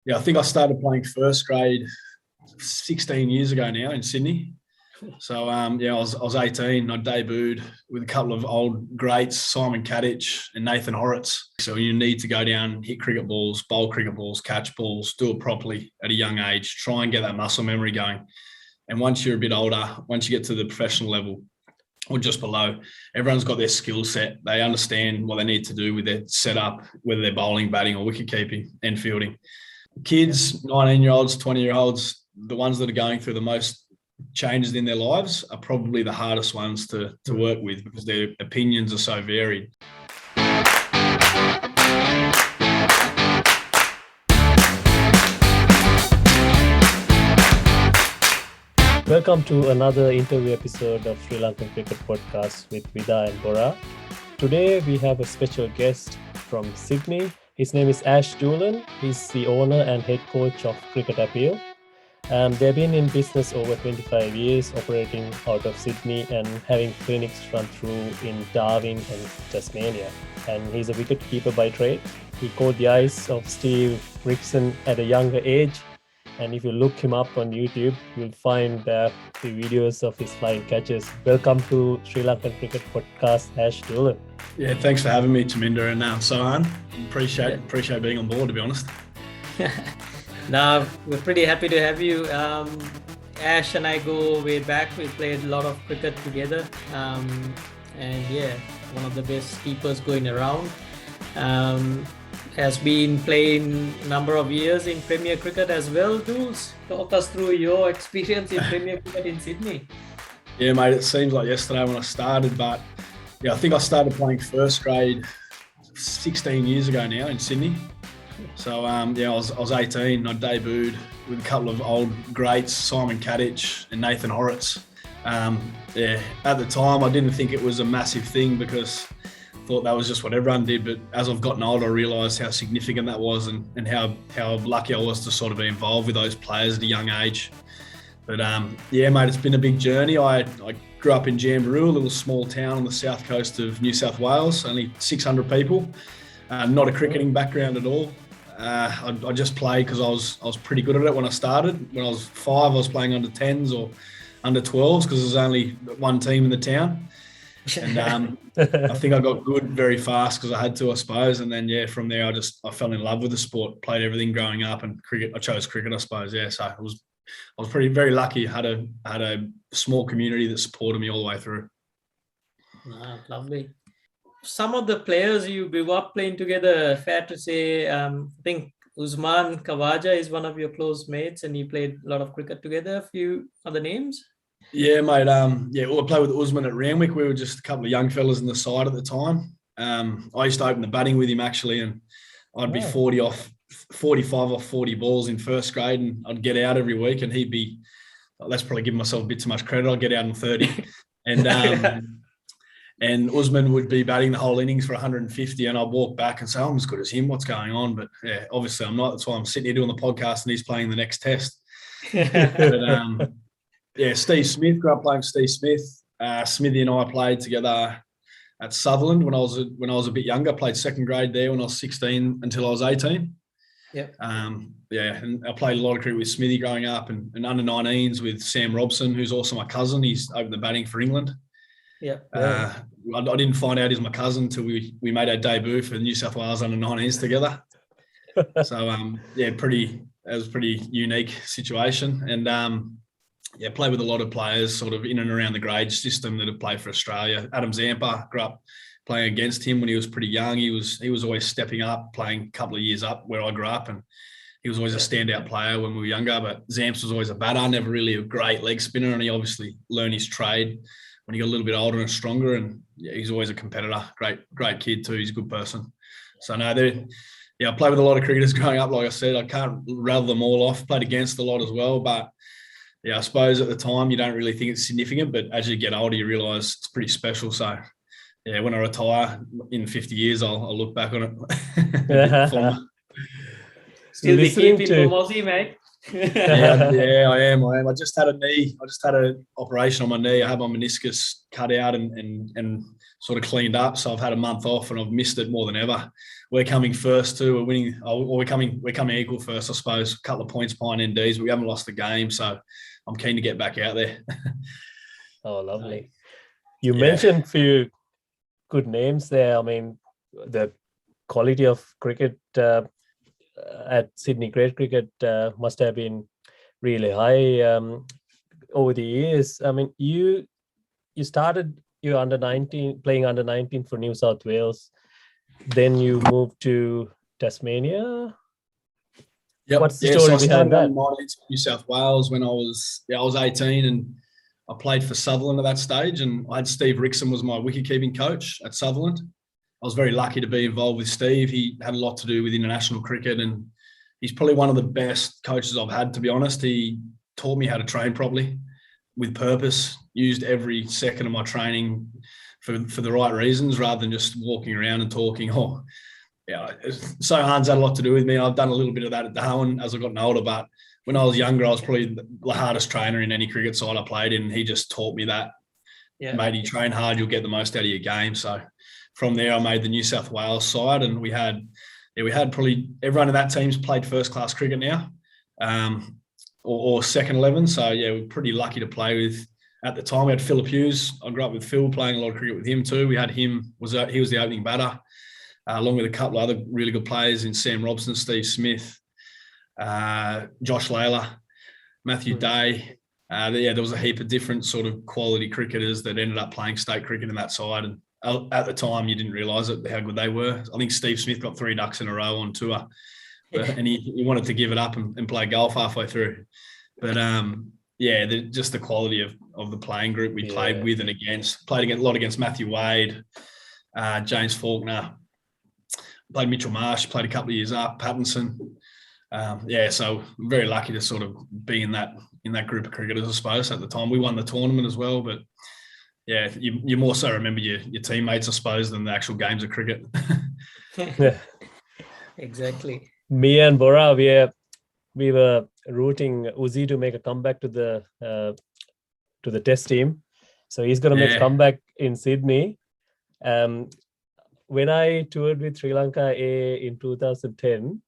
Yeah, I think I started playing first grade 16 years ago now in Sydney. So I was 18. I debuted with a couple of old greats, Simon Kadich and Nathan Horitz. So you need to go down, hit cricket balls, bowl cricket balls, catch balls, do it properly at a young age. Try and get that muscle memory going. And once you're a bit older, once you get to the professional level or just below, everyone's got their skill set. They understand what they need to do with their setup, whether they're bowling, batting, or wicket keeping and fielding. Kids, 19-year-olds, 20-year-olds, the ones that are going through the most changes in their lives are probably the hardest ones to work with because their opinions are so varied. Welcome to another interview episode of Sri Lankan Cricket Podcast with Vida and Bora. Today we have a special guest from Sydney. His name is Ash Doolan. He's the owner and head coach of Cricket Appeal. They've been in business over 25 years, operating out of Sydney and having clinics run through in Darwin and Tasmania. And he's a wicket keeper by trade. He caught the eyes of Steve Rickson at a younger age. And if you look him up on YouTube, you'll find the videos of his flying catches. Welcome to Sri Lankan Cricket Podcast, Ash Doolan. Yeah, thanks for having me, Taminda and Sohan. Appreciate being on board, to be honest. No, we're pretty happy to have you. Ash and I go way back. We played a lot of cricket together. And yeah, one of the best keepers going around. Has been playing a number of years in Premier Cricket as well. Tools, talk us through your experience in Premier Cricket in Sydney. Yeah, mate, it seems like yesterday when I started, but yeah, I think I started playing first grade 16 years ago now in Sydney. So I was 18. I debuted with a couple of old greats, Simon Kadich and Nathan Horitz. At the time I didn't think it was a massive thing because I thought that was just what everyone did. But as I've gotten older, I realised how significant that was and how lucky I was to sort of be involved with those players at a young age. But mate, it's been a big journey. I grew up in Jamberoo, a little small town on the south coast of New South Wales, only 600 people. Not a cricketing background at all. I just played because I was pretty good at it when I started. When I was 5, I was playing under 10s or under 12s because there's only one team in the town. And I think I got good very fast because I had to, I suppose. And then from there I fell in love with the sport. Played everything growing up, and cricket. I chose cricket, I suppose. Yeah, so I was very lucky. Had a small community that supported me all the way through. Lovely. Some of the players you grew up playing together, fair to say, I think Usman Khawaja is one of your close mates and you played a lot of cricket together. A few other names? Yeah, mate. I played with Usman at Randwick. We were just a couple of young fellas in the side at the time. I used to open the batting with him actually, and I'd be 45 off 40 balls in first grade, and I'd get out every week and he'd be, let's probably give myself a bit too much credit, I'd get out in 30. And Usman would be batting the whole innings for 150, and I'd walk back and say, I'm as good as him, what's going on? But yeah, obviously I'm not. That's why I'm sitting here doing the podcast and he's playing the next test. But Steve Smith, grew up playing with Steve Smith. Smithy and I played together at Sutherland when I was a bit younger. Played second grade there when I was 16 until I was 18. Yep. And I played a lot of cricket with Smithy growing up, and under 19s with Sam Robson, who's also my cousin. He's opened the batting for England. Yeah. I didn't find out he's my cousin until we made our debut for New South Wales under 19s together. So that was a pretty unique situation. And played with a lot of players sort of in and around the grade system that have played for Australia. Adam Zampa, grew up playing against him when he was pretty young. He was always stepping up, playing a couple of years up where I grew up, and he was always a standout player when we were younger. But Zamps was always a batter, never really a great leg spinner, and he obviously learned his trade when he got a little bit older and stronger. And he's always a competitor. Great kid too. He's a good person. So I played with a lot of cricketers growing up. Like I said, I can't rattle them all off. Played against a lot as well, but I suppose at the time you don't really think it's significant, but as you get older, you realise it's pretty special. So when I retire in 50 years, I'll look back on it. Still be keeping from Aussie, mate. Yeah, I am. I just had an operation on my knee. I had my meniscus cut out and sort of cleaned up. So I've had a month off and I've missed it more than ever. We're coming first too. We're winning. Or we're coming equal first, I suppose. A couple of points behind NDs, but we haven't lost the game. So I'm keen to get back out there. Oh, lovely. You mentioned a few good names there. I mean, the quality of cricket at Sydney Great Cricket must have been really high over the years. I mean, you started your under 19 playing under 19 for New South Wales, then you moved to Tasmania. Yep. What's the story behind that? I started under 19 for New South Wales when I was 18 and I played for Sutherland at that stage, and I had Steve Rickson was my wicket-keeping coach at Sutherland. I was very lucky to be involved with Steve. He had a lot to do with international cricket, and he's probably one of the best coaches I've had, to be honest. He taught me how to train properly with purpose, used every second of my training for the right reasons rather than just walking around and talking. So Hans had a lot to do with me. I've done a little bit of that at Darwin as I've gotten older, but when I was younger, I was probably the hardest trainer in any cricket side I played in. He just taught me that. Yeah. Mate, you train hard, you'll get the most out of your game. So from there, I made the New South Wales side, and we had probably everyone in that team's played first class cricket now, or second 11. So yeah, we're pretty lucky to play with. At the time, we had Phillip Hughes. I grew up with Phil, playing a lot of cricket with him too. We had him. He was the opening batter, along with a couple of other really good players in Sam Robson, Steve Smith, Josh Layla, Matthew Day. There was a heap of different sort of quality cricketers that ended up playing state cricket in that side. And at the time, you didn't realise it, how good they were. I think Steve Smith got 3 ducks in a row on tour, and he wanted to give it up and play golf halfway through. But just the quality of the playing group we played with and against. Played a lot against Matthew Wade, James Faulkner. Played Mitchell Marsh. Played a couple of years up. Pattinson. So I'm very lucky to sort of be in that group of cricketers, I suppose. At the time, we won the tournament as well, but yeah, you more so remember your teammates, I suppose, than the actual games of cricket. Yeah, exactly. Me and Bora, we were rooting Uzi to make a comeback to the Test team, so he's going to make a comeback in Sydney. When I toured with Sri Lanka A in 2010.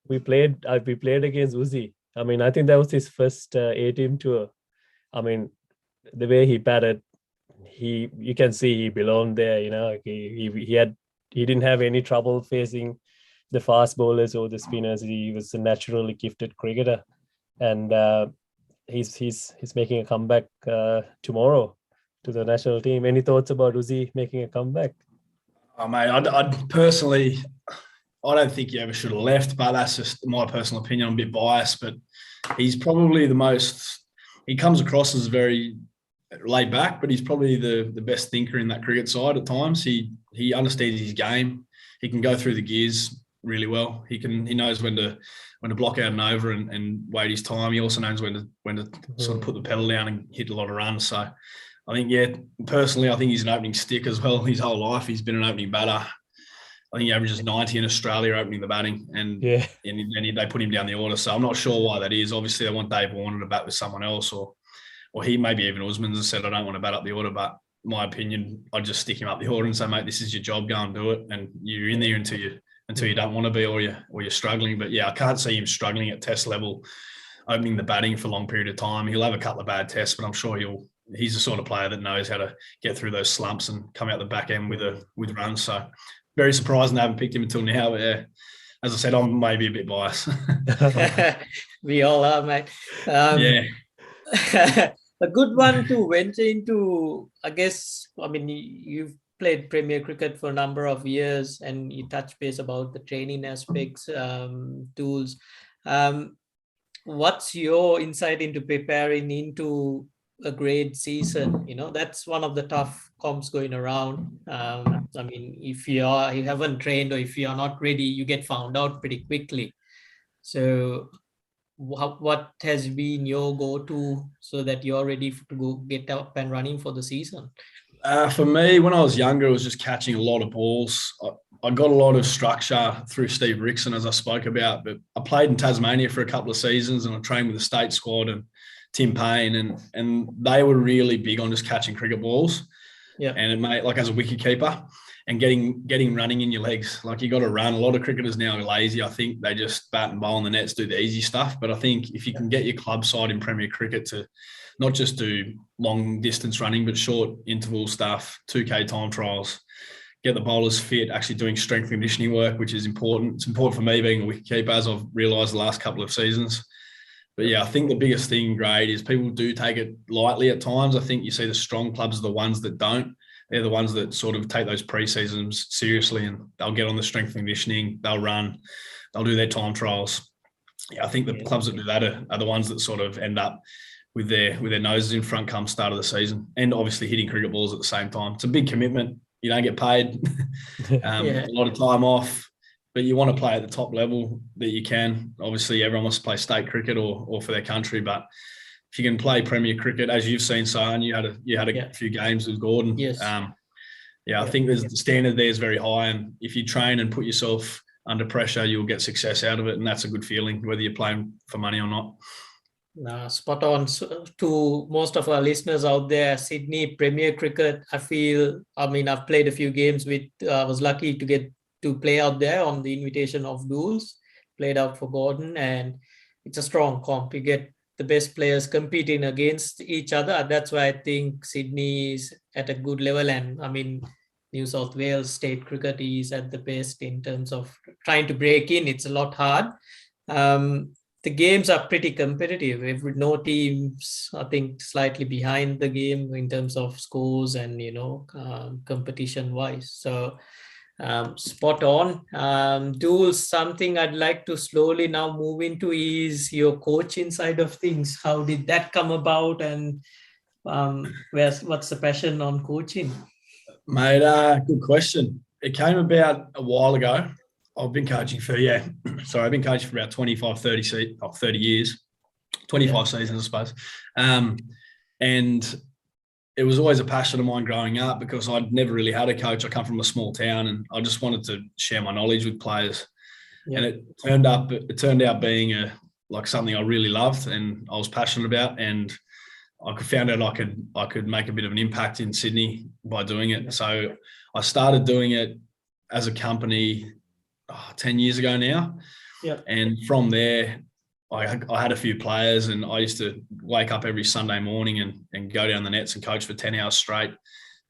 We played against Uzi. I mean, I think that was his first A-team tour. I mean, the way he batted, you can see he belonged there. You know, he didn't have any trouble facing the fast bowlers or the spinners. He was a naturally gifted cricketer, and he's making a comeback tomorrow to the national team. Any thoughts about Uzi making a comeback? Oh, mate, I'd personally. I don't think he ever should have left, but that's just my personal opinion. I'm a bit biased, but he's probably he comes across as very laid back, but he's probably the best thinker in that cricket side at times. He understands his game. He can go through the gears really well. He knows when to block out and over and wait his time. He also knows when to sort of put the pedal down and hit a lot of runs. So I think, personally, I think he's an opening stick as well. His whole life, he's been an opening batter. I think he averages 90 in Australia opening the batting, and they put him down the order. So I'm not sure why that is. Obviously, they want Dave Warner to bat with someone else, or he maybe even Usman has said, I don't want to bat up the order. But my opinion, I'd just stick him up the order and say, mate, this is your job. Go and do it, and you're in there until you don't want to be, or you're struggling. But I can't see him struggling at Test level, opening the batting for a long period of time. He'll have a couple of bad tests, but I'm sure he's the sort of player that knows how to get through those slumps and come out the back end with runs. So. Very surprised I haven't picked him until now. But as I said, I'm maybe a bit biased. We all are, mate. A good one to venture into, I guess. I mean, you've played Premier Cricket for a number of years, and you touch base about the training aspects, tools. What's your insight into preparing into a great season? That's one of the tough comps going around. I mean, if you haven't trained, or if you're not ready, you get found out pretty quickly. So what has been your go-to so that you're ready to go get up and running for the season? For me, when I was younger, it was just catching a lot of balls. I got a lot of structure through Steve Rickson, as I spoke about, but I played in Tasmania for a couple of seasons and I trained with the state squad and Tim Payne, and they were really big on just catching cricket balls. Yeah. And it made, like, as a wicket keeper and getting running in your legs. Like, you got to run. A lot of cricketers now are lazy. I think they just bat and bowl on the nets, do the easy stuff. But I think if you can get your club side in Premier Cricket to not just do long distance running, but short interval stuff, 2K time trials, get the bowlers fit, actually doing strength and conditioning work, which is important. It's important for me being a wicket keeper, as I've realised the last couple of seasons. But yeah, I think the biggest thing, grade, is people do take it lightly at times. I think you see the strong clubs are the ones that don't. They're the ones that sort of take those pre-seasons seriously, and they'll get on the strength and conditioning, they'll run, they'll do their time trials. Yeah, I think the clubs that do that are the ones that sort of end up with their noses in front come start of the season, and obviously hitting cricket balls at the same time. It's a big commitment. You don't get paid. A lot of time off, but you want to play at the top level that you can. Obviously, everyone wants to play state cricket or for their country, but if you can play Premier Cricket, as you've seen, Sian, you had a few games with Gordon. Yes. I think the standard there is very high, and if you train and put yourself under pressure, you'll get success out of it, and that's a good feeling, whether you're playing for money or not. Spot on. So, to most of our listeners out there, Sydney Premier Cricket, I've played a few games with, I was lucky to get to play out there on the invitation of Dools, played out for Gordon, and it's a strong comp. You get the best players competing against each other. That's why I think Sydney is at a good level, and New South Wales state cricket is at the best in terms of trying to break in. It's a lot hard. The games are pretty competitive. No teams, I think, slightly behind the game in terms of scores and, competition wise. So spot on. Dools, something I'd like to slowly now move into is your coaching side of things. How did that come about, and what's the passion on coaching? Mate, good question. It came about a while ago. I've been coaching for about 25, 30 years, 25 seasons, I suppose. And it was always a passion of mine growing up because I'd never really had a coach. I come from a small town and I just wanted to share my knowledge with players. Yeah. And it turned out being something I really loved and I was passionate about, and I found out I could make a bit of an impact in Sydney by doing it. So I started doing it as a company 10 years ago now. Yeah. And from there, I had a few players, and I used to wake up every Sunday morning and go down the nets and coach for 10 hours straight.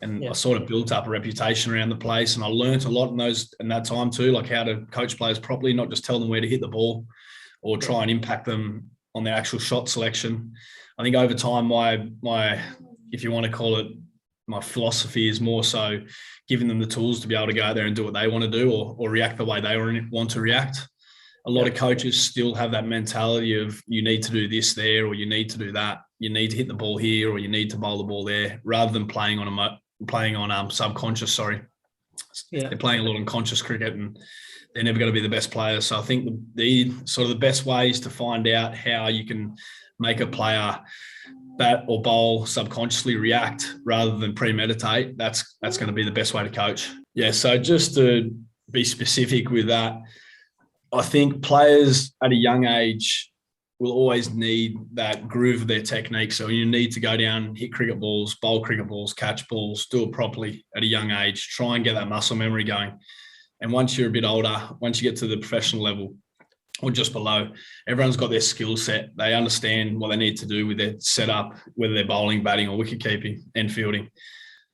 And I sort of built up a reputation around the place, and I learnt a lot in that time too, like how to coach players properly, not just tell them where to hit the ball or try and impact them on their actual shot selection. I think over time, my if you want to call it, my philosophy is more so giving them the tools to be able to go out there and do what they want to do or react the way they want to react. A lot of coaches still have that mentality of you need to do this there, or you need to do that. You need to hit the ball here, or you need to bowl the ball there, rather than playing on subconscious. Sorry, they're playing a lot on conscious cricket, and they're never going to be the best players. So I think the best ways to find out how you can make a player bat or bowl subconsciously react rather than premeditate, that's going to be the best way to coach. Yeah, so just to be specific with that, I think players at a young age will always need that groove of their technique. So you need to go down, hit cricket balls, bowl cricket balls, catch balls, do it properly at a young age, try and get that muscle memory going. And once you're a bit older, once you get to the professional level or just below, everyone's got their skill set. They understand what they need to do with their setup, whether they're bowling, batting or wicket keeping and fielding.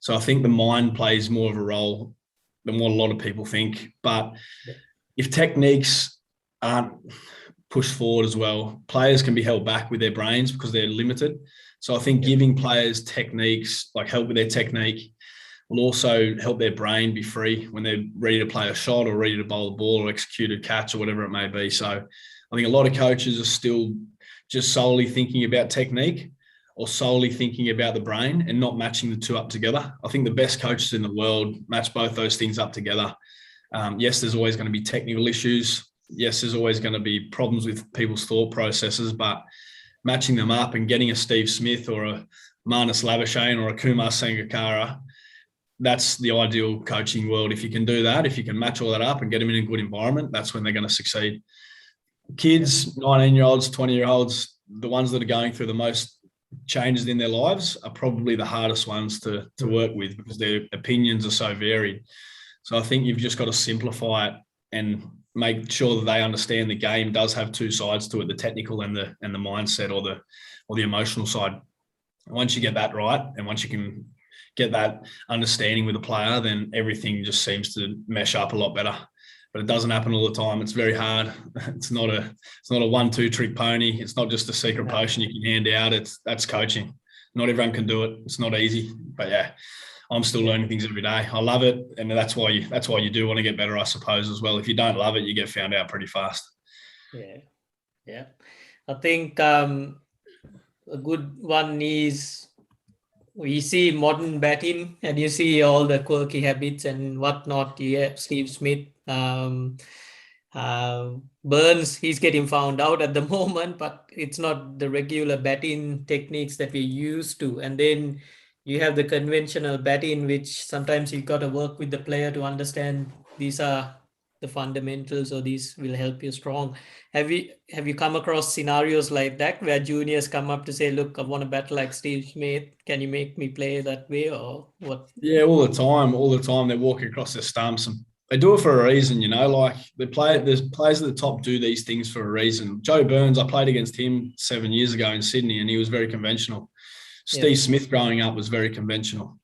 So I think the mind plays more of a role than what a lot of people think. But if techniques aren't pushed forward as well, players can be held back with their brains because they're limited. So I think giving players techniques, like help with their technique, will also help their brain be free when they're ready to play a shot or ready to bowl a ball or execute a catch or whatever it may be. So I think a lot of coaches are still just solely thinking about technique or solely thinking about the brain and not matching the two up together. I think the best coaches in the world match both those things up together. Yes, there's always going to be technical issues. Yes, there's always going to be problems with people's thought processes, but matching them up and getting a Steve Smith or a Marnus Labuschagne or a Kumar Sangakkara that's the ideal coaching world. If you can do that, if you can match all that up and get them in a good environment, that's when they're going to succeed. Kids, 19-year-olds, 20-year-olds, the ones that are going through the most changes in their lives are probably the hardest ones to work with because their opinions are so varied. So I think you've just got to simplify it and make sure that they understand the game does have two sides to it, the technical and the mindset or the emotional side. Once you get that right, and once you can get that understanding with a player, then everything just seems to mesh up a lot better. But it doesn't happen all the time. It's very hard. It's not a 1-2 trick pony. It's not just a secret potion you can hand out. That's coaching. Not everyone can do it. It's not easy. But yeah, I'm still learning things every day. I love it, and that's why you do want to get better, I suppose, as well. If you don't love it, you get found out pretty fast. Yeah. I think a good one is we see modern batting, and you see all the quirky habits and whatnot. Yeah, Steve Smith, Burns, he's getting found out at the moment, but it's not the regular batting techniques that we're used to. And then you have the conventional batting, which sometimes you got to work with the player to understand these are the fundamentals, or these will help you strong. Have you come across scenarios like that where juniors come up to say, look, I want to bat like Steve Smith, can you make me play that way, or what? Yeah, all the time they're walking across their stumps, and they do it for a reason, like there's players at the top do these things for a reason. Joe Burns, I played against him 7 years ago in Sydney, and he was very conventional. Steve Smith growing up was very conventional,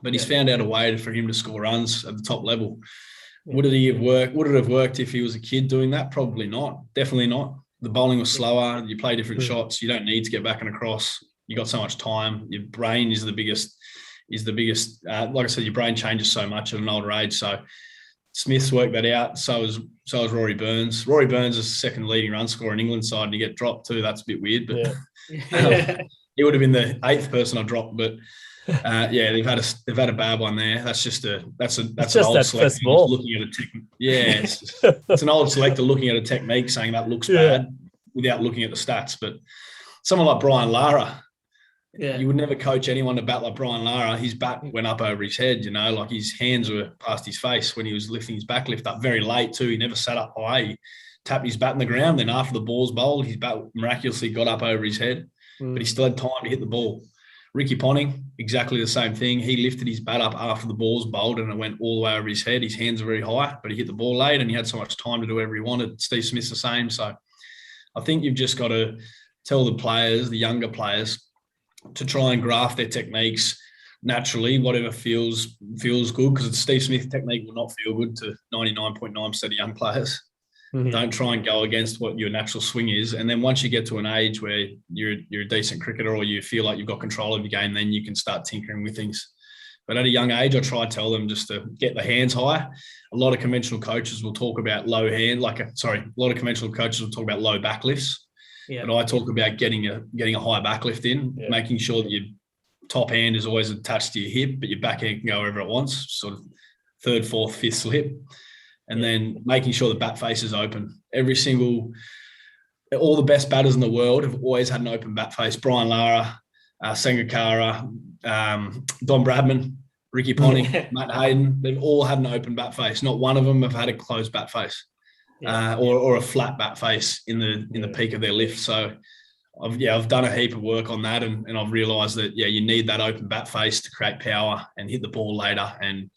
but he's found out a way for him to score runs at the top level. Would it have worked if he was a kid doing that? Probably not. Definitely not. The bowling was slower. You play different shots. You don't need to get back and across. You got so much time. Your brain is the biggest. Like I said, your brain changes so much at an older age. So Smith's worked that out. So is Rory Burns. Rory Burns is the second leading run scorer in England side, and you get dropped too. That's a bit weird, but he would have been the 8th person I dropped. But they've had a bad one there. That's an old selector looking at a technique. Yeah, it's an old selector looking at a technique saying that looks bad without looking at the stats. But someone like Brian Lara, you would never coach anyone to bat like Brian Lara. His bat went up over his head, like his hands were past his face when he was lifting his back lift up very late too. He never sat up high. He tapped his bat in the ground. Then after the ball's bowled, his bat miraculously got up over his head, but he still had time to hit the ball. Ricky Ponting, exactly the same thing. He lifted his bat up after the ball's bowled and it went all the way over his head. His hands were very high, but he hit the ball late and he had so much time to do whatever he wanted. Steve Smith's the same. So I think you've just got to tell the players, the younger players, to try and graft their techniques naturally, whatever feels good, because Steve Smith technique will not feel good to 99.9% of young players. Mm-hmm. Don't try and go against what your natural swing is. And then once you get to an age where you're a decent cricketer or you feel like you've got control of your game, then you can start tinkering with things. But at a young age, I try to tell them just to get the hands high. A lot of conventional coaches will talk about low back lifts. Yeah. But I talk about getting a high back lift in, making sure that your top hand is always attached to your hip, but your back hand can go wherever it wants, sort of 3rd, 4th, 5th slip. And then making sure the bat face is open. All the best batters in the world have always had an open bat face. Brian Lara, Sangakkara, Don Bradman, Ricky Ponting, Matt Hayden, they've all had an open bat face. Not one of them have had a closed bat face or a flat bat face in the peak of their lift. So I've done a heap of work on that, and I've realised that you need that open bat face to create power and hit the ball later and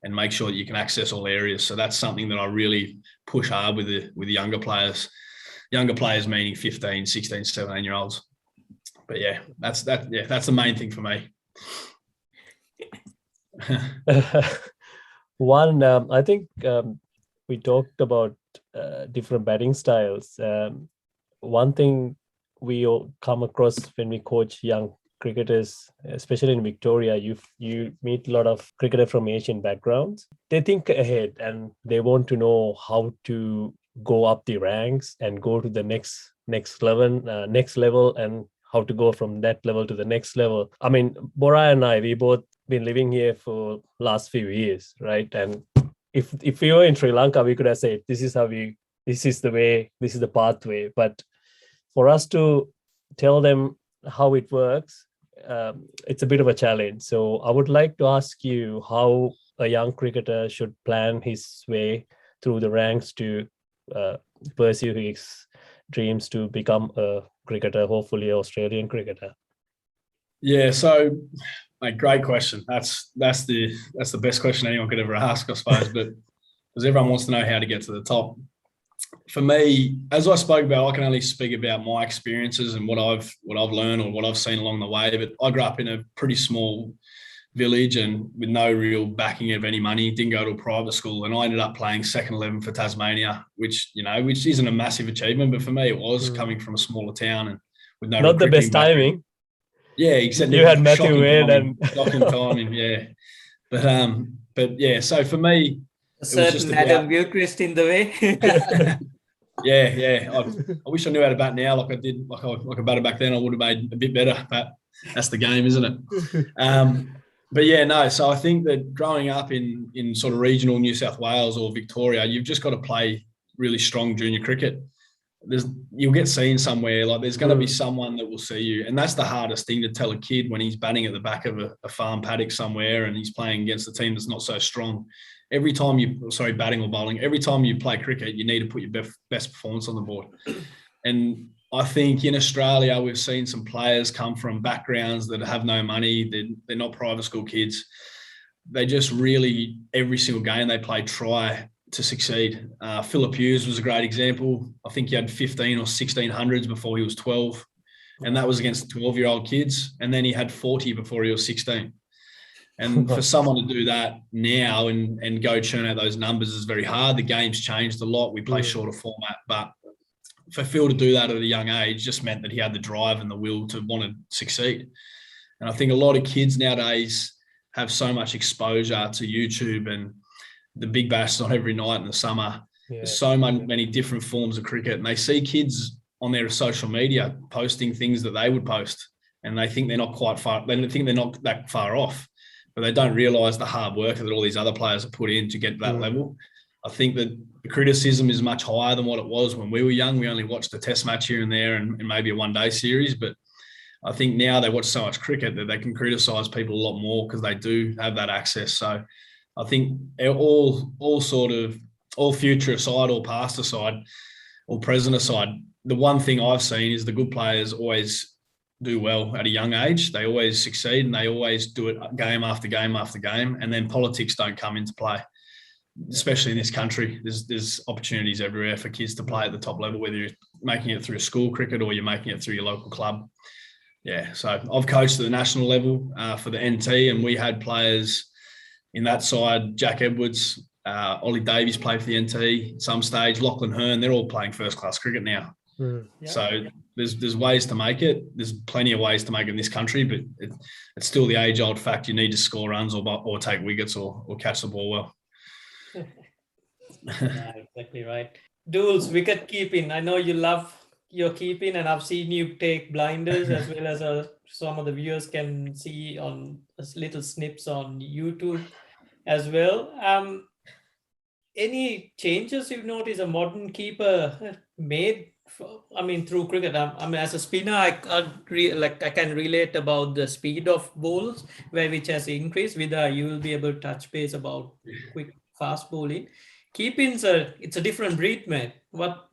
make sure that you can access all areas. So that's something that I really push hard with the younger players. Younger players meaning 15, 16, 17-year-olds. But that's the main thing for me. I think we talked about different batting styles. One thing we all come across when we coach young cricketers, especially in Victoria, you meet a lot of cricketers from Asian backgrounds. They think ahead and they want to know how to go up the ranks and go to the next level, and how to go from that level to the next level. I mean, Bora and I, we both been living here for last few years, right? And if we were in Sri Lanka, we could have said, this is the way, this is the pathway. But for us to tell them how it works, it's a bit of a challenge. So I would like to ask you how a young cricketer should plan his way through the ranks to pursue his dreams to become a cricketer, hopefully an Australian cricketer. Yeah, so mate, great question. That's the best question anyone could ever ask, I suppose. But because everyone wants to know how to get to the top. For me, as I spoke about, I can only speak about my experiences and what I've learned or what I've seen along the way. But I grew up in a pretty small village and with no real backing of any money. Didn't go to a private school, and I ended up playing second 11 for Tasmania, which isn't a massive achievement, but for me it was coming from a smaller town and with no. Not the best timing. Yeah, except you had Matthew Wade and shocking timing. Yeah, but yeah. So for me, a certain Adam Gilchrist in the way. Yeah. I wish I knew how to bat now, like I did, like I batted back then. I would have made a bit better, but that's the game, isn't it? But yeah, no. So I think that growing up in sort of regional New South Wales or Victoria, you've just got to play really strong junior cricket. You'll get seen somewhere. Like there's going to be someone that will see you, and that's the hardest thing to tell a kid when he's batting at the back of a farm paddock somewhere and he's playing against a team that's not so strong. Every time batting or bowling, every time you play cricket, you need to put your best performance on the board. And I think in Australia, we've seen some players come from backgrounds that have no money. They're not private school kids. They just really, every single game they play, try to succeed. Phillip Hughes was a great example. I think he had 15 or 16 hundreds before he was 12. And that was against 12-year-old kids. And then he had 40 before he was 16. And for someone to do that now and go churn out those numbers is very hard. The game's changed a lot. We play shorter format. But for Phil to do that at a young age just meant that he had the drive and the will to want to succeed. And I think a lot of kids nowadays have so much exposure to YouTube and the Big Bash on every night in the summer. Yeah. There's so many different forms of cricket. And they see kids on their social media posting things that they would post. And they think they're not quite far. They think they're not that far off. But they don't realise the hard work that all these other players have put in to get to that level. I think that the criticism is much higher than what it was when we were young. We only watched a test match here and there and maybe a one-day series. But I think now they watch so much cricket that they can criticise people a lot more because they do have that access. So I think all future aside, all past aside, or present aside, the one thing I've seen is the good players always do well at a young age. They always succeed and they always do it game after game after game. And then politics don't come into play, especially in this country. There's opportunities everywhere for kids to play at the top level, whether you're making it through school cricket or you're making it through your local club. Yeah, so I've coached at the national level for the NT, and we had players in that side. Jack Edwards, Ollie Davies played for the NT at some stage, Lachlan Hearn, they're all playing first-class cricket now. Yeah. So there's ways to make it. There's plenty of ways to make it in this country, but it's still the age-old fact you need to score runs or take wickets or catch the ball well. Yeah, exactly right. Dools, wicket keeping. I know you love your keeping, and I've seen you take blinders as well as some of the viewers can see on little snips on YouTube as well. Any changes you've noticed a modern keeper made? Through cricket, as a spinner, I can relate about the speed of balls, which has increased. With you will be able to touch base about quick, fast bowling. Keeping's it's a different breed, man. What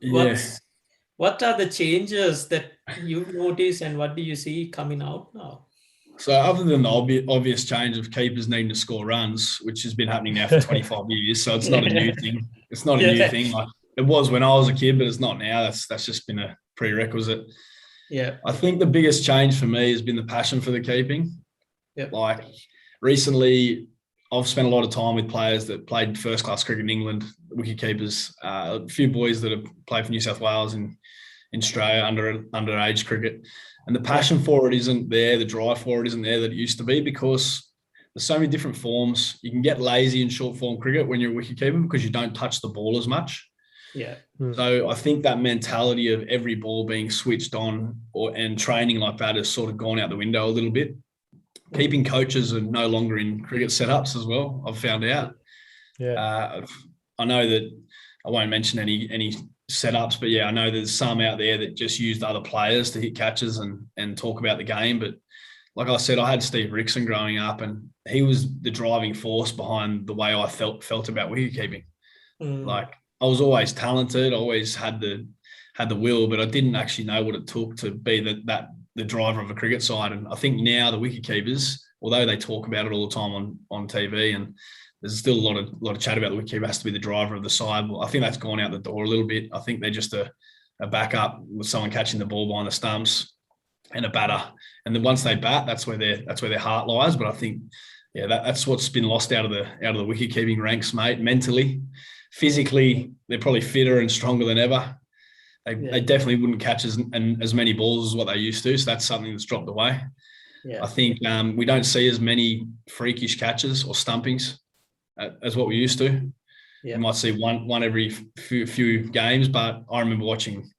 are the changes that you've noticed, and what do you see coming out now? So other than the obvious change of keepers needing to score runs, which has been happening now for 25 years, so it's not a new thing. It's not a new thing. Like it was when I was a kid, but it's not now. That's just been a prerequisite. Yeah. I think the biggest change for me has been the passion for the keeping. Yep. Like recently, I've spent a lot of time with players that played first-class cricket in England, wicket keepers, a few boys that have played for New South Wales in Australia underage cricket. And the passion for it isn't there, the drive for it isn't there that it used to be, because there's so many different forms. You can get lazy in short form cricket when you're a wicket keeper because you don't touch the ball as much. Yeah. So I think that mentality of every ball being switched on and training like that has sort of gone out the window a little bit. Keeping coaches are no longer in cricket setups as well, I've found out. Yeah. I know that I won't mention any setups, but yeah, I know there's some out there that just used other players to hit catches and talk about the game, but like I said, I had Steve Rickson growing up, and he was the driving force behind the way I felt about wicketkeeping. Like I was always talented, always had the will, but I didn't actually know what it took to be the driver of a cricket side. And I think now the wicketkeepers, although they talk about it all the time on TV, and there's still a lot of chat about the wicketkeeper has to be the driver of the side. Well, I think that's gone out the door a little bit. I think they're just a backup with someone catching the ball behind the stumps and a batter. And then once they bat, that's where their heart lies. But I think, yeah, that's what's been lost out of the wicketkeeping ranks, mate. Mentally, physically, they're probably fitter and stronger than ever. They definitely wouldn't catch as many balls as what they used to. So that's something that's dropped away. Yeah. I think we don't see as many freakish catches or stumpings as what we used to. Yeah. You might see one every few games, but I remember watching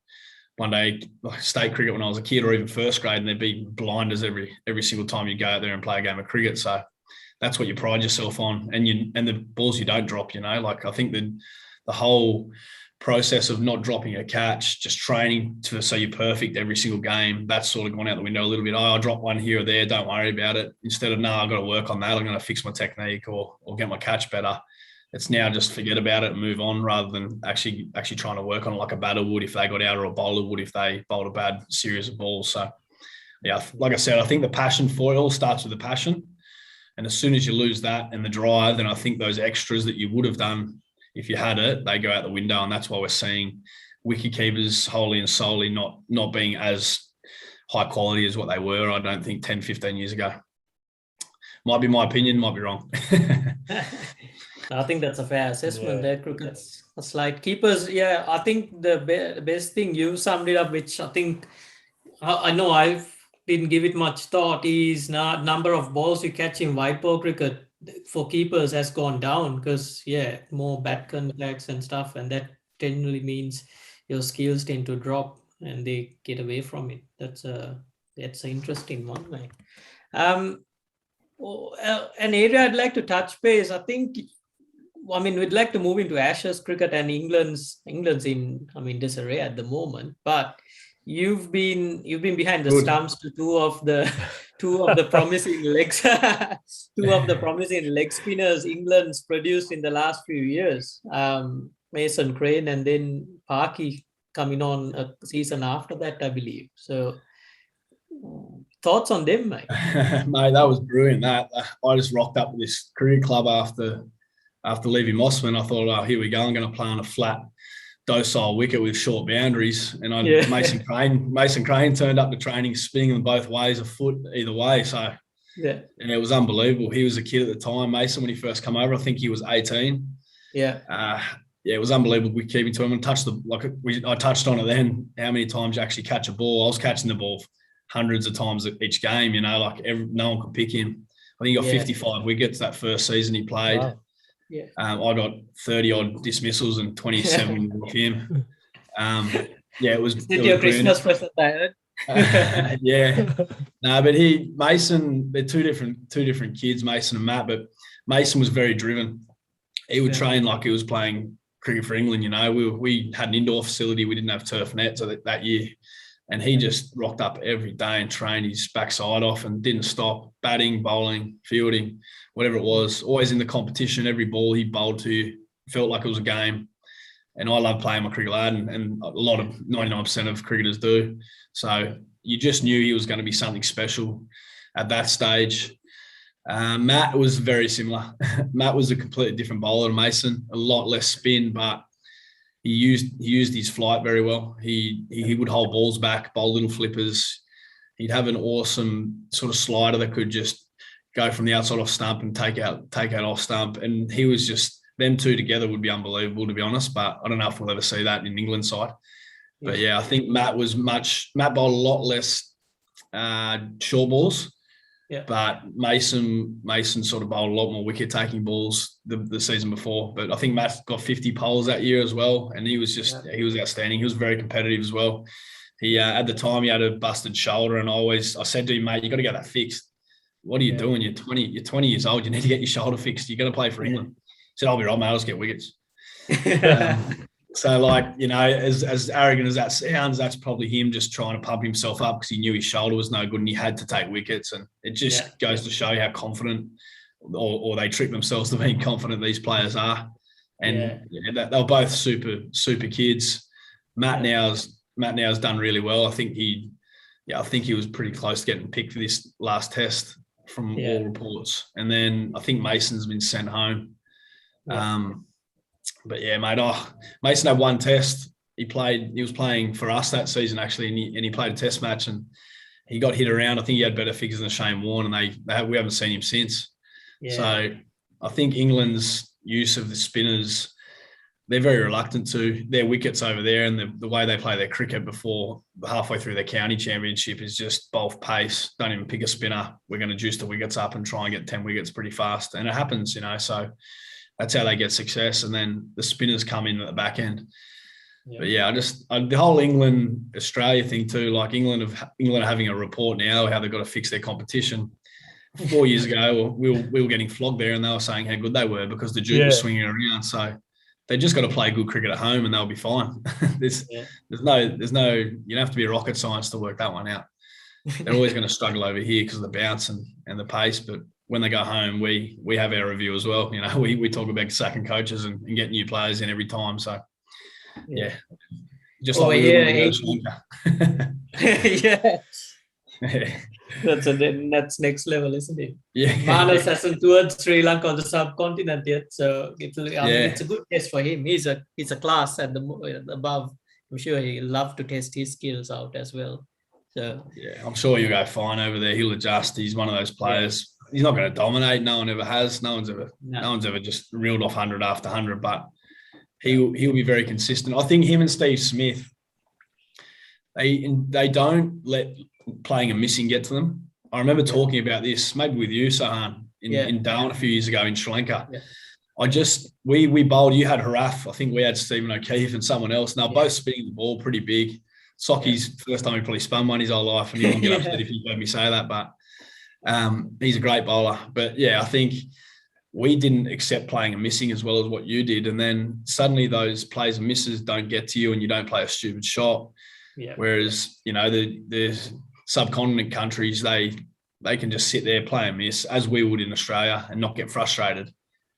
one day state cricket when I was a kid, or even first grade, and there'd be blinders every single time you go out there and play a game of cricket. So that's what you pride yourself on, and the balls you don't drop. Like I think the whole process of not dropping a catch, just training so you're perfect every single game, that's sort of gone out the window a little bit. I'll drop one here or there, don't worry about it. Instead of, no, I've got to work on that, I'm going to fix my technique or get my catch better. It's now just forget about it and move on, rather than actually trying to work on it like a batter would if they got out, or a bowler would if they bowled a bad series of balls. So, yeah, like I said, I think the passion for it all starts with the passion. And as soon as you lose that and the drive, then I think those extras that you would have done if you had it, they go out the window. And that's why we're seeing wicketkeepers wholly and solely not being as high quality as what they were, I don't think, 10, 15 years ago. Might be my opinion, might be wrong. I think that's a fair assessment there, cricket's like keepers. Yeah, I think the best thing, you summed it up, which I think, I know I didn't give it much thought, is number of balls you catch in white ball cricket for keepers has gone down, because more bat contacts and stuff, and that generally means your skills tend to drop and they get away from it. That's an interesting one, mate. An area I'd like to touch base, I think, we'd like to move into Ashes cricket, and England's in disarray at the moment, but you've been behind the stumps to two of the promising legs two of the promising leg spinners England's produced in the last few years, Mason Crane and then Parky coming on a season after that, I believe. So thoughts on them, mate? Mate, that was brilliant. That I just rocked up with this cricket club after leaving Mossman. I thought, oh, here we go, I'm going to play on a flat, docile wicket with short boundaries. And Mason Crane turned up to training spinning them both ways, a foot either way. So and it was unbelievable. He was a kid at the time, Mason, when he first came over. I think he was 18. It was unbelievable. We keep to him and I touched on it then, how many times you actually catch a ball. I was catching the ball hundreds of times each game, no one could pick him. I think he got 55 wickets that first season he played. Wow. Yeah, I got 30 odd dismissals and 27 with him. It was. It's your Christmas present, David. But Mason, they're two different kids, Mason and Matt. But Mason was very driven. He would train like he was playing cricket for England. We had an indoor facility. We didn't have turf nets that year, and he just rocked up every day and trained his backside off and didn't stop, batting, bowling, fielding, whatever it was, always in the competition. Every ball he bowled to felt like it was a game. And I love playing my cricket lad, and a lot of 99% of cricketers do. So you just knew he was going to be something special at that stage. Matt was very similar. Matt was a completely different bowler to Mason, a lot less spin, but he used his flight very well. He would hold balls back, bowl little flippers. He'd have an awesome sort of slider that could just go from the outside off stump and take out off stump. And he was just, them two together would be unbelievable, to be honest. But I don't know if we'll ever see that in England side. But I think Matt bowled a lot less short balls. Yeah. But Mason sort of bowled a lot more wicket taking balls the season before. But I think Matt got 50 poles that year as well. And he was he was outstanding. He was very competitive as well. He at the time he had a busted shoulder, and I said to him, mate, you got to get that fixed. What are you doing? You're 20 years old. You need to get your shoulder fixed. You're going to play for England. He said, I'll be right, mate. I'll just get wickets. So, like, you know, as arrogant as that sounds, that's probably him just trying to pump himself up because he knew his shoulder was no good and he had to take wickets. And it just goes to show how confident or they trick themselves to being confident these players are. And they were both super kids. Matt Now's done really well. I think he was pretty close to getting picked for this last test from all reports. And then I think Mason's been sent home. But yeah, mate, Mason had one test. He was playing for us that season, actually, and he played a test match and he got hit around. I think he had better figures than Shane Warne, and we haven't seen him since. Yeah. So I think England's use of the spinners, they're very reluctant to. Their wickets over there and the way they play their cricket before halfway through their county championship is just both pace. Don't even pick a spinner. We're going to juice the wickets up and try and get 10 wickets pretty fast. And it happens, you know, so that's how they get success. And then the spinners come in at the back end. Yeah. But yeah, the whole England-Australia thing too, like England are having a report now how they've got to fix their competition. 4 years ago, we were getting flogged there and they were saying how good they were because the Duke was swinging around. So they just got to play good cricket at home and they'll be fine. There's no, you don't have to be a rocket science to work that one out. They're always going to struggle over here because of the bounce and the pace. But when they go home, we have our review as well. You know, we talk about sacking coaches and getting new players in every time. So just like that's next level, isn't it? Yeah, Manas hasn't toured Sri Lanka or the subcontinent yet, so it's a good test for him. He's a class at the above. I'm sure he'll love to test his skills out as well. So yeah, I'm sure he'll go fine over there. He'll adjust. He's one of those players. He's not going to dominate. No one ever has. No one's ever just reeled off 100 after 100. But he'll be very consistent. I think him and Steve Smith, they don't let playing a missing get to them. I remember talking about this maybe with you, Sahan, in Darwin a few years ago in Sri Lanka. Yeah. We bowled. You had Haraf. I think we had Stephen O'Keefe and someone else. And they were both spinning the ball pretty big. Socky's first time he probably spun one his whole life, and he won't get upset if he heard me say that. But he's a great bowler. But yeah, I think we didn't accept playing a missing as well as what you did. And then suddenly those plays and misses don't get to you and you don't play a stupid shot. Yeah. Whereas, you know, the subcontinent countries, they can just sit there, play a miss, as we would in Australia, and not get frustrated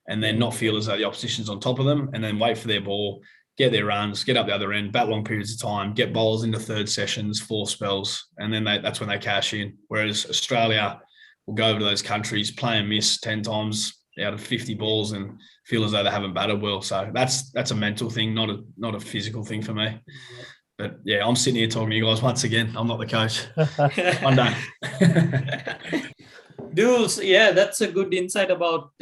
and then not feel as though the opposition's on top of them, and then wait for their ball, get their runs, get up the other end, bat long periods of time, get bowls into third sessions, 4 spells, and then that's when they cash in. Whereas Australia will go over to those countries, play and miss 10 times out of 50 balls and feel as though they haven't batted well. So that's a mental thing, not a physical thing for me. But yeah, I'm sitting here talking to you guys once again. I'm not the coach. I'm done. Duels, that's a good insight about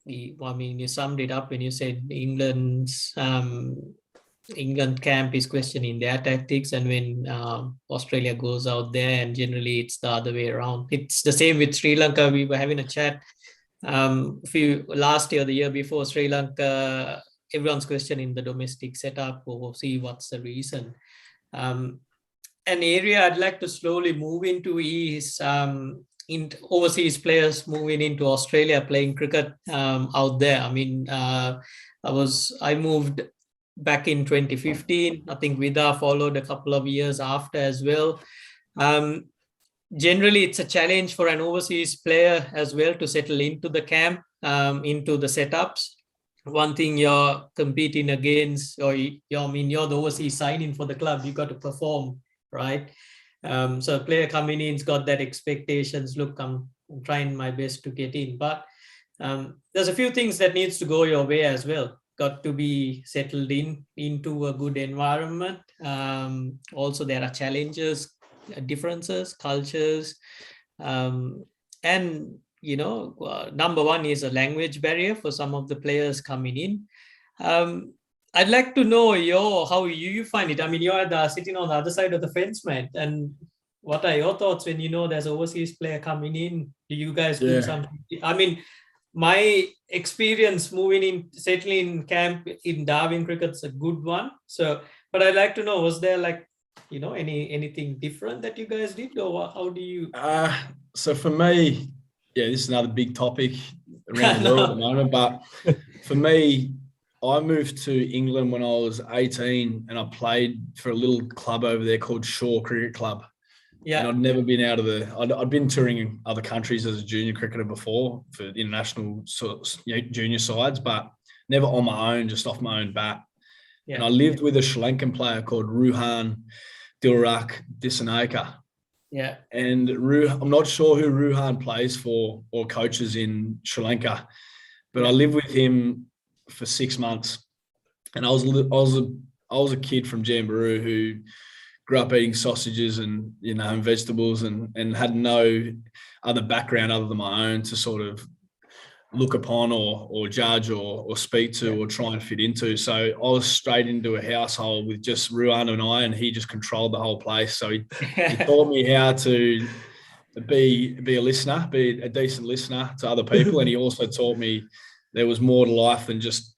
you summed it up when you said England camp is questioning their tactics, and when Australia goes out there, and generally it's the other way around. It's the same with Sri Lanka. We were having a chat last year, the year before, Sri Lanka. Everyone's questioning the domestic setup, or we'll see what's the reason. An area I'd like to slowly move into is in overseas players moving into Australia, playing cricket out there. I mean, I moved back in 2015. I think Vida followed a couple of years after as well. Generally, it's a challenge for an overseas player as well to settle into the camp, into the setups. One thing you're competing against, or you're the overseas signing for the club, you got to perform, right? So a player coming in's got that expectations. Look, I'm trying my best to get in, but there's a few things that needs to go your way as well. Got to be settled into a good environment. Also, there are challenges, differences, cultures, and number one is a language barrier for some of the players coming in. I'd like to know how you find it. I mean, you're sitting on the other side of the fence, man. And what are your thoughts when there's an overseas player coming in? Do you guys do something? I mean, my experience settling in camp in Darwin cricket's a good one. So, but I'd like to know, was there anything different that you guys did, or how do you? So for me, this is another big topic around the world at the moment. But for me, I moved to England when I was 18, and I played for a little club over there called Shaw Cricket Club. Yeah. And I'd never been out of I'd been touring in other countries as a junior cricketer before for international junior sides, but never on my own, just off my own bat. Yeah. And I lived with a Sri Lankan player called Ruhan Disanaka. Yeah. And I'm not sure who Ruhan plays for or coaches in Sri Lanka, but I lived with him for 6 months. And I was a kid from Jamboree who grew up eating sausages and, and vegetables and had no other background other than my own to sort of look upon or judge or speak to or try and fit into. So I was straight into a household with just Ruan and I, and he just controlled the whole place. So he taught me how to be a listener, be a decent listener to other people. And he also taught me there was more to life than just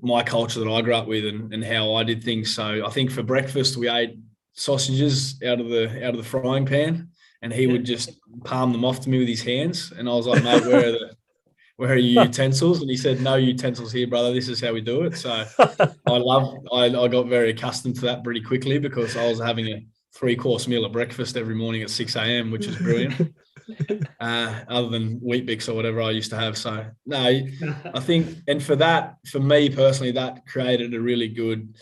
my culture that I grew up with and how I did things. So I think for breakfast, we ate sausages out of the frying pan, and he would just palm them off to me with his hands. And I was like, mate, where are your utensils? And he said, no utensils here, brother. This is how we do it. So I got very accustomed to that pretty quickly because I was having a 3-course meal at breakfast every morning at 6 a.m., which is brilliant. Other than Weet-Bix or whatever I used to have. So no, I think, and for me personally, that created a really good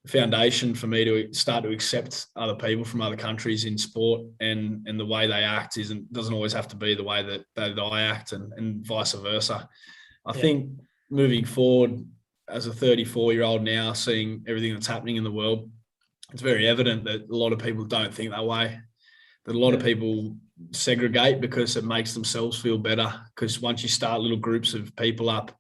foundation for me to start to accept other people from other countries in sport, and the way they act doesn't always have to be the way that I act, and vice versa. I think moving forward as a 34-year-old now, seeing everything that's happening in the world, it's very evident that a lot of people don't think that way, that a lot of people segregate because it makes themselves feel better, because once you start little groups of people up,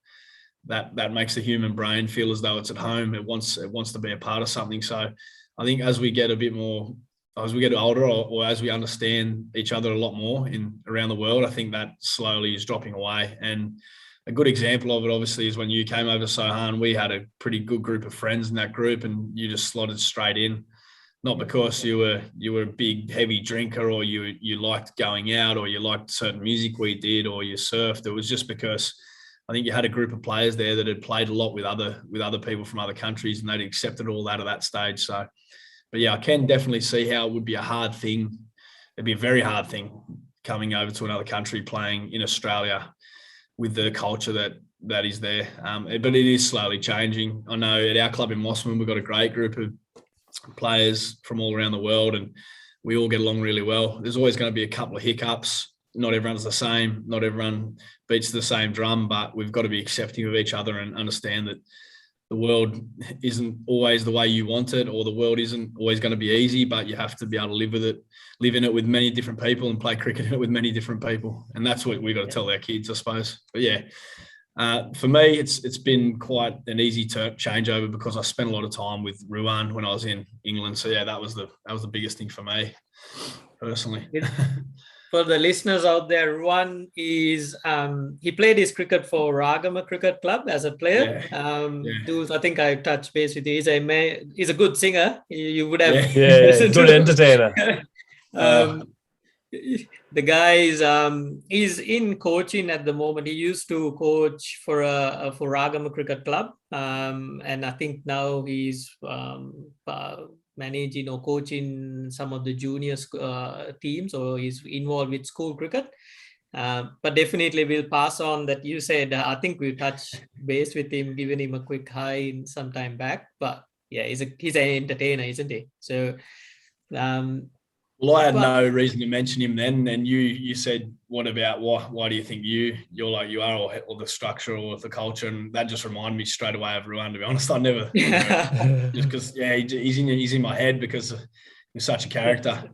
that makes the human brain feel as though it's at home. It wants to be a part of something. So I think as we get older, or as we understand each other a lot more around the world, I think that slowly is dropping away. And a good example of it, obviously, is when you came over to Sohan. We had a pretty good group of friends in that group, and you just slotted straight in. Not because you were a big heavy drinker, or you liked going out, or you liked certain music we did, or you surfed. It was just because I think you had a group of players there that had played a lot with other people from other countries, and they'd accepted all that at that stage. So, but yeah, I can definitely see how it would be a hard thing. It'd be a very hard thing coming over to another country, playing in Australia with the culture that is there. But it is slowly changing. I know at our club in Mossman, we've got a great group of players from all around the world, and we all get along really well. There's always going to be a couple of hiccups. Not everyone's the same. Not everyone beats the same drum, but we've got to be accepting of each other and understand that the world isn't always the way you want it, or the world isn't always going to be easy, but you have to be able to live in it with many different people and play cricket in it with many different people. And that's what we've got to tell our kids, I suppose. But yeah, for me, it's been quite an easy changeover because I spent a lot of time with Ruan when I was in England. So yeah, that was the biggest thing for me personally. For the listeners out there, Ruan is he played his cricket for Ragama Cricket Club as a player. Dools, I think I touched base with you. He's a good singer. You would have good entertainer. The guy is in coaching at the moment. He used to coach for Ragama Cricket Club, and I think now he's managing or coaching some of the junior teams, or he's involved with school cricket. But definitely we'll pass on that. You said I think we touched base with him, giving him a quick hi some time back. But yeah, he's an entertainer, isn't he? So. Well, I had no reason to mention him then, and you said, "What about why do you think you're like you are, or the structure or the culture?" And that just reminded me straight away of Ruan. To be honest, I never just because he's in my head because he's such a character.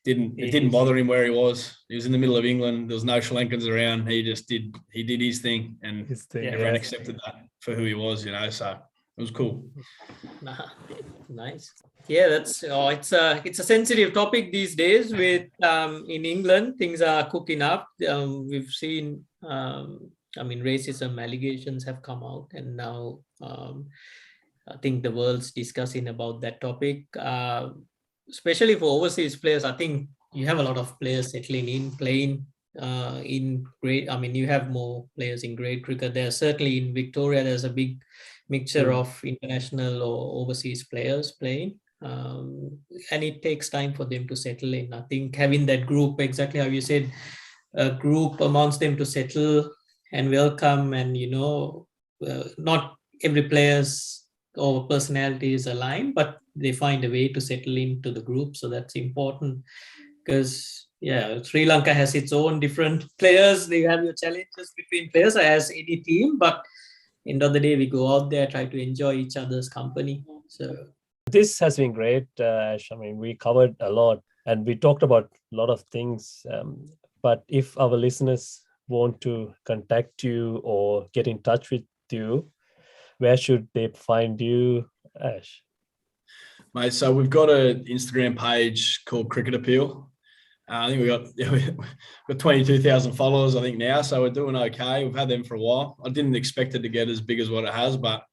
It didn't bother him where he was. He was in the middle of England. There was no Sri Lankans around. He did his thing, and everyone accepted that for who he was. So it was cool. Nice. Yeah, it's a sensitive topic these days. With in England, things are cooking up. We've seen, racism allegations have come out, and now I think the world's discussing about that topic. Especially for overseas players, I think you have a lot of players settling in, playing in grade. You have more players in grade cricket. There's certainly in Victoria, there's a big mixture of international or overseas players playing. And it takes time for them to settle in. I think having that group, exactly how you said, a group amongst them to settle and welcome, and not every player's or personality is aligned, but they find a way to settle into the group. So that's important, because Sri Lanka has its own different players. They have your challenges between players as any team, but end of the day, we go out there, try to enjoy each other's company. So this has been great, Ash. I mean, we covered a lot and we talked about a lot of things. But if our listeners want to contact you or get in touch with you, where should they find you, Ash? Mate, so we've got an Instagram page called Cricket Appeal. I think we've got 22,000 followers, I think, now. So we're doing okay. We've had them for a while. I didn't expect it to get as big as what it has, but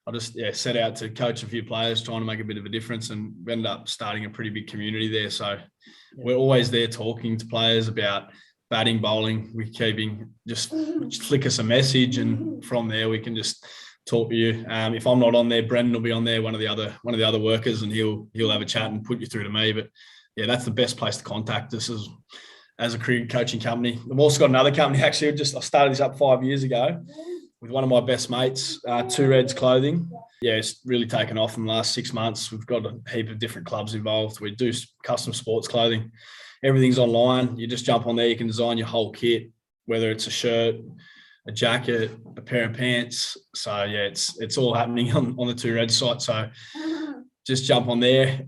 I just set out to coach a few players, trying to make a bit of a difference, and we ended up starting a pretty big community there. So we're always there talking to players about batting, bowling, wicketkeeping. Just flick us a message, and from there we can just talk to you. If I'm not on there, Brendan will be on there, one of the other workers, and he'll have a chat and put you through to me. But yeah, that's the best place to contact us as a cricket coaching company. I've also got another company, actually. I started this up 5 years ago with one of my best mates, Two Reds Clothing. Yeah, it's really taken off in the last 6 months. We've got a heap of different clubs involved. We do custom sports clothing. Everything's online. You just jump on there. You can design your whole kit, whether it's a shirt, a jacket, a pair of pants. So yeah, it's all happening on the Two Reds site. So just jump on there,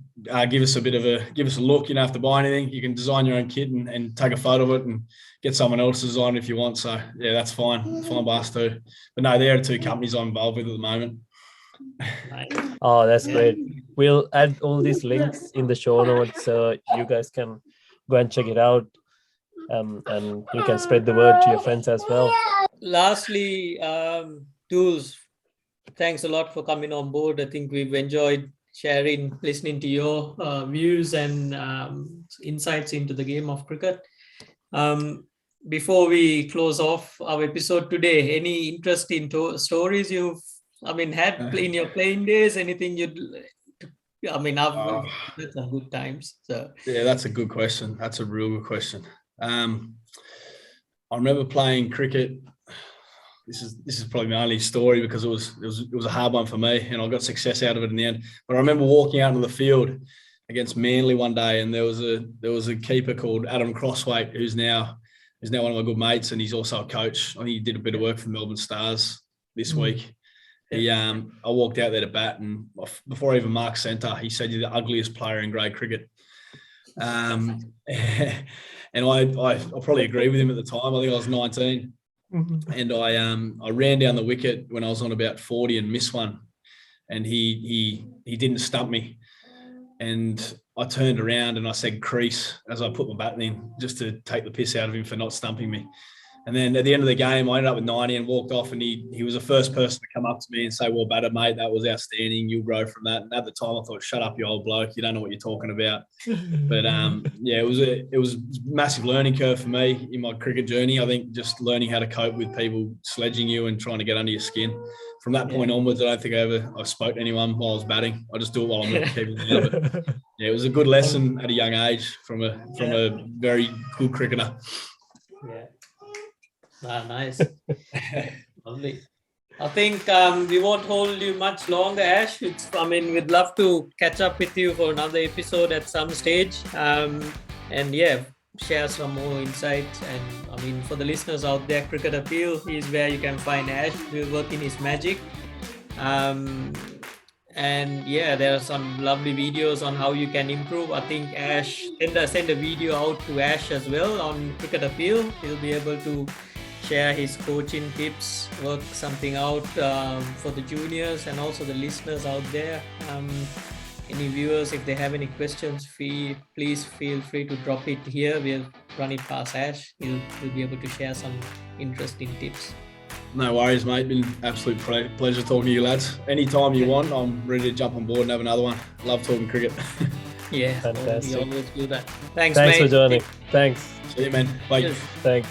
give us a look. You don't have to buy anything. You can design your own kit and take a photo of it and get someone else to design it if you want. So yeah, that's fine. Fine by us too. But no, there are two companies I'm involved with at the moment. Oh, that's great. We'll add all these links in the show notes so you guys can go and check it out. And you can spread the word to your friends as well. Lastly, Tools, thanks a lot for coming on board. I think we've enjoyed listening to your views and insights into the game of cricket. Before we close off our episode today, any interesting stories you've had in your playing days? Anything I've had some good times. So yeah, that's a good question. That's a real good question. I remember playing cricket. This is probably my only story because it was a hard one for me, and I got success out of it in the end. But I remember walking out on the field against Manly one day, and there was a keeper called Adam Crossweight who's now one of my good mates, and he's also a coach. I think he did a bit of work for the Melbourne Stars this week. I walked out there to bat, and before I even marked centre, he said, "You're the ugliest player in grade cricket." And I probably agreed with him at the time. I think I was 19. And I ran down the wicket when I was on about 40 and missed one, and he didn't stump me, and I turned around and I said crease as I put my bat in, just to take the piss out of him for not stumping me. And then at the end of the game, I ended up with 90 and walked off, and he was the first person to come up to me and say, "Well batted, mate, that was outstanding. You'll grow from that." And at the time I thought, "Shut up, you old bloke. You don't know what you're talking about." But it was a massive learning curve for me in my cricket journey. I think just learning how to cope with people sledging you and trying to get under your skin. From that point onwards, I don't think I spoke to anyone while I was batting. I just do it while I'm keeping it out. But yeah, it was a good lesson at a young age from a very good cricketer. Yeah. Nice. Lovely. I think we won't hold you much longer, Ash. We'd love to catch up with you for another episode at some stage. Share some more insights. And for the listeners out there, Cricket Appeal is where you can find Ash. We're working his magic. There are some lovely videos on how you can improve. I think Ash, send a video out to Ash as well on Cricket Appeal. He'll be able to share his coaching tips, work something out for the juniors and also the listeners out there. Any viewers, if they have any questions, please feel free to drop it here. We'll run it past Ash. He'll be able to share some interesting tips. No worries, mate. Been absolute pleasure talking to you lads. Anytime you want, I'm ready to jump on board and have another one. Love talking cricket. Yeah, fantastic. We always do that. Thanks mate. Thanks for joining. Thanks. See you, man. Bye. Thanks.